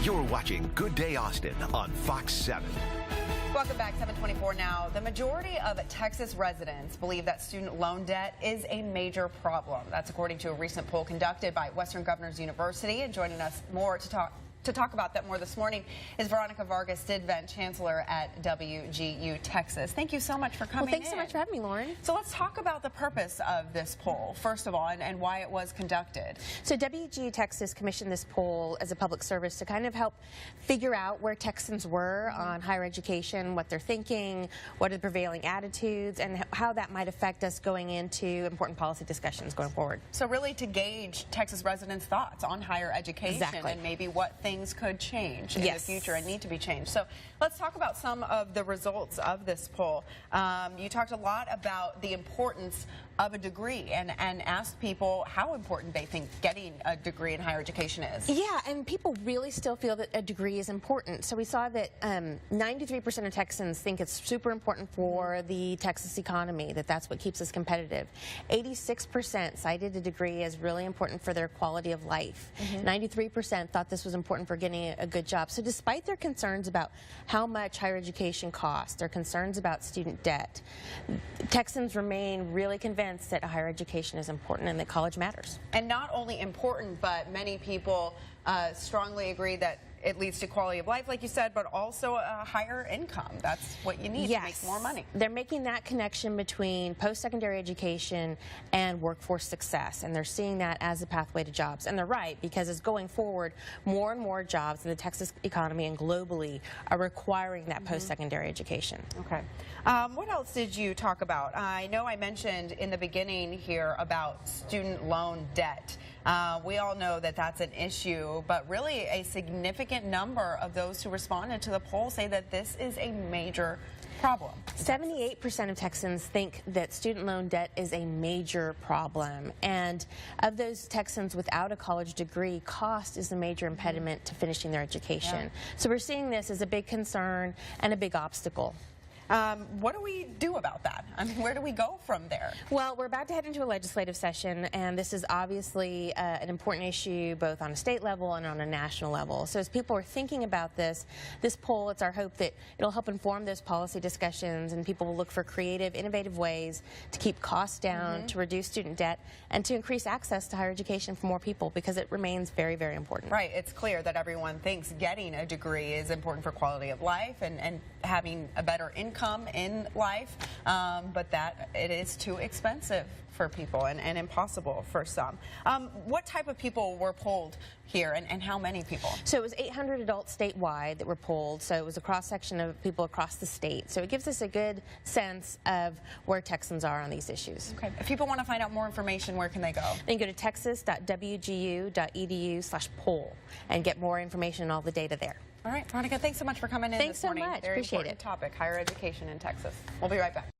You're watching Good Day Austin on Fox 7. Welcome back, 7:24 now. The majority of Texas residents believe that student loan debt is a major problem. That's according to a recent poll conducted by Western Governors University. And joining us more to talk about that more this morning is Veronica Vargas Stidvent, Chancellor at WGU Texas. Thank you so much for coming Well, thanks so much for having me, Lauren. So let's talk about the purpose of this poll, first of all, and why it was conducted. So WGU Texas commissioned this poll as a public service to kind of help figure out where Texans were on higher education, what they're thinking, what are the prevailing attitudes, and how that might affect us going into important policy discussions going forward. So really to gauge Texas residents' thoughts on higher education and maybe what things could change in the future and need to be changed. So let's talk about some of the results of this poll. You talked a lot about the importance of a degree and asked people how important they think getting a degree in higher education is. Yeah, and people really still feel that a degree is important. So we saw that 93% of Texans think it's super important for the Texas economy, that's what keeps us competitive. 86% cited a degree as really important for their quality of life. 93% thought this was important for getting a good job. So despite their concerns about how much higher education costs, their concerns about student debt, Texans remain really convinced that higher education is important and that college matters. And not only important, but many people strongly agree that it leads to quality of life, like you said, but also a higher income. That's what you need to make more money. They're making that connection between post-secondary education and workforce success, and they're seeing that as a pathway to jobs. And they're right, because as going forward, more and more jobs in the Texas economy and globally are requiring that post-secondary education. Okay. What else did you talk about? I know I mentioned in the beginning here about student loan debt. We all know that that's an issue, but really a significant number of those who responded to the poll say that this is a major problem. 78% of Texans think that student loan debt is a major problem, and of those Texans without a college degree, cost is a major impediment to finishing their education. So we're seeing this as a big concern and a big obstacle. What do we do about that? I mean, where do we go from there? Well, we're about to head into a legislative session, and this is obviously an important issue both on a state level and on a national level. So as people are thinking about this poll, it's our hope that it'll help inform those policy discussions, and people will look for creative, innovative ways to keep costs down, to reduce student debt, and to increase access to higher education for more people, because it remains very, very important. Right. It's clear that everyone thinks getting a degree is important for quality of life and having a better income in life, but that it is too expensive for people and impossible for some. What type of people were polled here, and how many people? So it was 800 adults statewide that were polled, so it was a cross-section of people across the state. So it gives us a good sense of where Texans are on these issues. Okay. If people want to find out more information, where can they go? They can go to texas.wgu.edu/poll and get more information and all the data there. All right, Veronica, thanks so much for coming in this morning. Thanks so much. Very Appreciate important it. topic, higher education in Texas. We'll be right back.